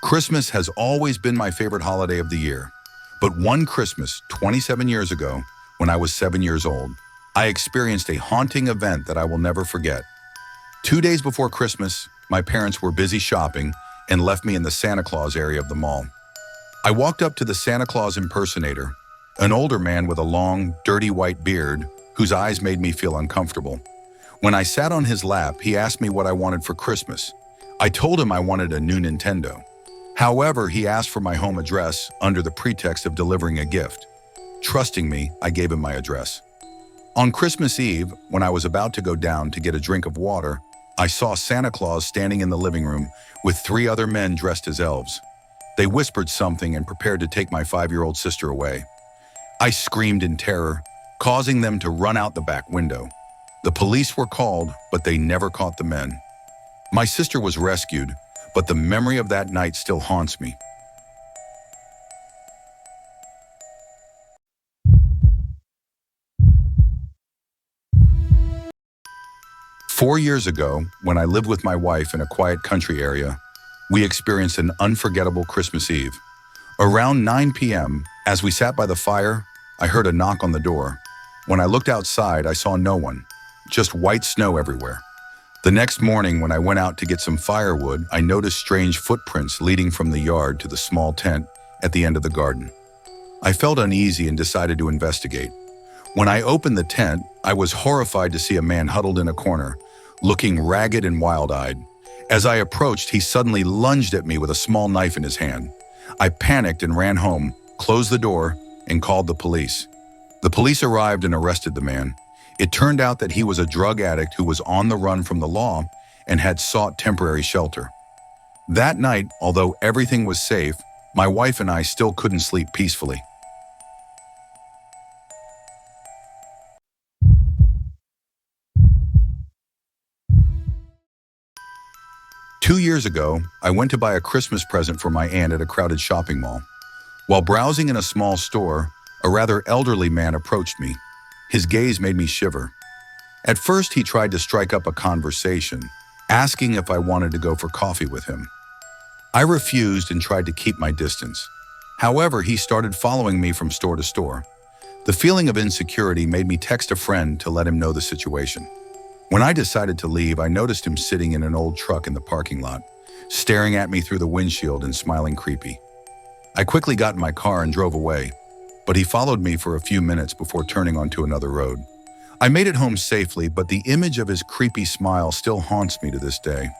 Christmas has always been my favorite holiday of the year. But one Christmas, 27 years ago, when I was 7 years old, I experienced a haunting event that I will never forget. 2 days before Christmas, my parents were busy shopping and left me in the Santa Claus area of the mall. I walked up to the Santa Claus impersonator, an older man with a long, dirty white beard whose eyes made me feel uncomfortable. When I sat on his lap, he asked me what I wanted for Christmas. I told him I wanted a new Nintendo. However, he asked for my home address under the pretext of delivering a gift. Trusting me, I gave him my address. On Christmas Eve, when I was about to go down to get a drink of water, I saw Santa Claus standing in the living room with 3 other men dressed as elves. They whispered something and prepared to take my 5-year-old sister away. I screamed in terror, causing them to run out the back window. The police were called, but they never caught the men. My sister was rescued, but the memory of that night still haunts me. Four years ago, when I lived with my wife in a quiet country area, we experienced an unforgettable Christmas Eve. Around 9 p.m., as we sat by the fire, I heard a knock on the door. When I looked outside, I saw no one, just white snow everywhere. The next morning, when I went out to get some firewood, I noticed strange footprints leading from the yard to the small tent at the end of the garden. I felt uneasy and decided to investigate. When I opened the tent, I was horrified to see a man huddled in a corner, looking ragged and wild-eyed. As I approached, he suddenly lunged at me with a small knife in his hand. I panicked and ran home, closed the door, and called the police. The police arrived and arrested the man. It turned out that he was a drug addict who was on the run from the law and had sought temporary shelter. That night, although everything was safe, my wife and I still couldn't sleep peacefully. Two years ago, I went to buy a Christmas present for my aunt at a crowded shopping mall. While browsing in a small store, a rather elderly man approached me. His gaze made me shiver. At first, he tried to strike up a conversation, asking if I wanted to go for coffee with him. I refused and tried to keep my distance. However, he started following me from store to store. The feeling of insecurity made me text a friend to let him know the situation. When I decided to leave, I noticed him sitting in an old truck in the parking lot, staring at me through the windshield and smiling creepy. I quickly got in my car and drove away, but he followed me for a few minutes before turning onto another road. I made it home safely, but the image of his creepy smile still haunts me to this day.